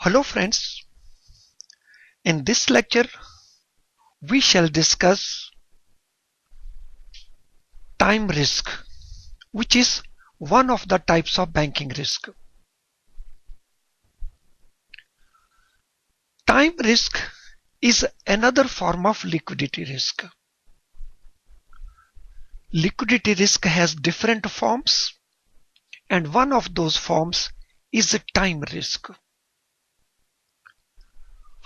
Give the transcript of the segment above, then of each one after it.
Hello friends, in this lecture we shall discuss time risk, which is one of the types of banking risk. Time risk is another form of liquidity risk. Liquidity risk has different forms, and one of those forms is a time risk.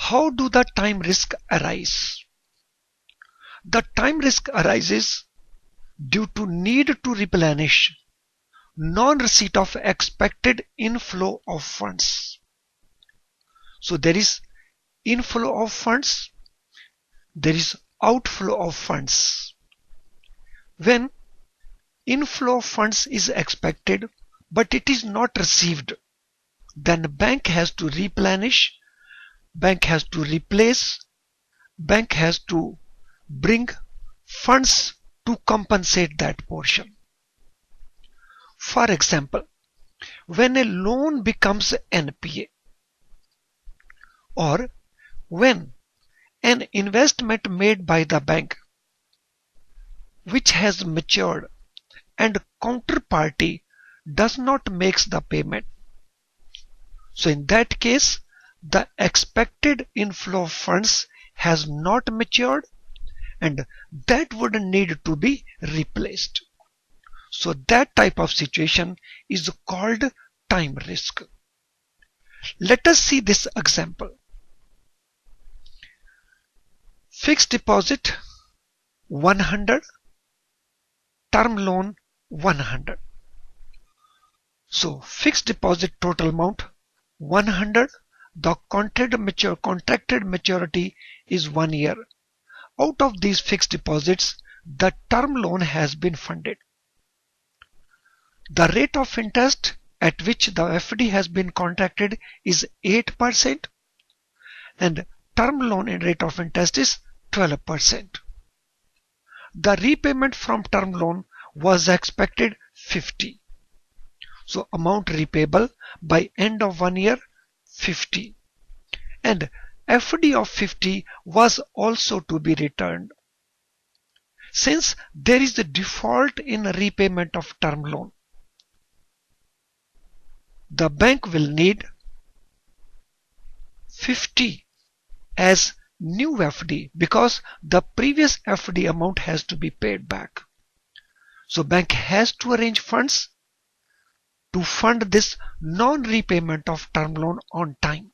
How do the time risk arise? The time risk arises due to need to replenish non-receipt of expected inflow of funds. So there is inflow of funds, there is outflow of funds. When inflow of funds is expected but it is not received, then bank has to replenish, bank has to replace, bank has to bring funds to compensate that portion. For example, when a loan becomes NPA, or when an investment made by the bank which has matured and counterparty does not make the payment. So in that case, the expected inflow of funds has not matured and that would need to be replaced. So that type of situation is called time risk. Let us see this example. Fixed deposit 100, term loan 100. So fixed deposit total amount 100, the contracted maturity is 1 year. Out of these fixed deposits, the term loan has been funded. The rate of interest at which the FD has been contracted is 8% and term loan rate of interest is 12%. The repayment from term loan was expected 50. So amount repayable by end of 1 year 50. And FD of 50 was also to be returned. Since there is a default in repayment of term loan, the bank will need 50 as new FD because the previous FD amount has to be paid back. So bank has to arrange funds to fund this non-repayment of term loan on time.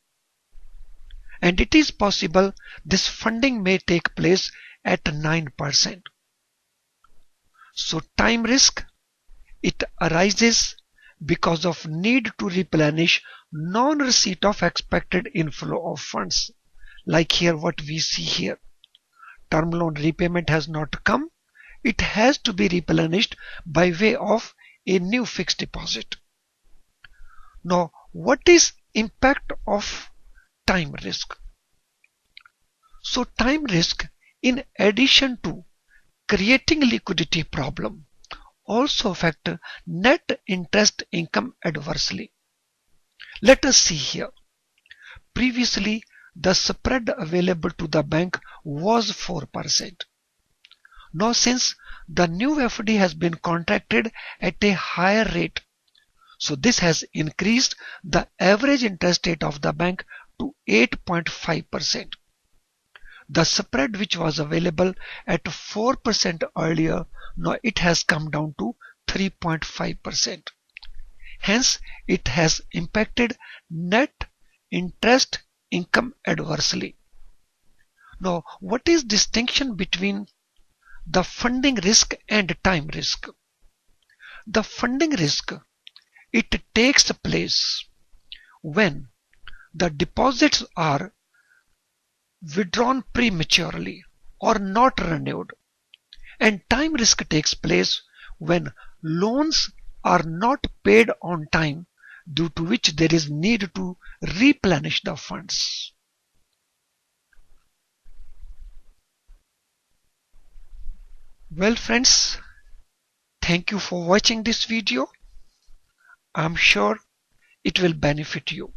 And it is possible this funding may take place at 9%. So time risk, it arises because of need to replenish non-receipt of expected inflow of funds. Like here what we see here. Term loan repayment has not come. It has to be replenished by way of a new fixed deposit. Now, what is impact of time risk? So time risk, in addition to creating liquidity problem, also affect net interest income adversely. Let us see here. Previously, the spread available to the bank was 4%. Now, since the new FD has been contracted at a higher rate, so this has increased the average interest rate of the bank to 8.5%. The spread which was available at 4% earlier, now it has come down to 3.5%. Hence, it has impacted net interest income adversely. Now, what is distinction between the funding risk and time risk? The funding risk, it takes place when the deposits are withdrawn prematurely or not renewed, and time risk takes place when loans are not paid on time, due to which there is need to replenish the funds. Well friends, thank you for watching this video. I'm sure it will benefit you.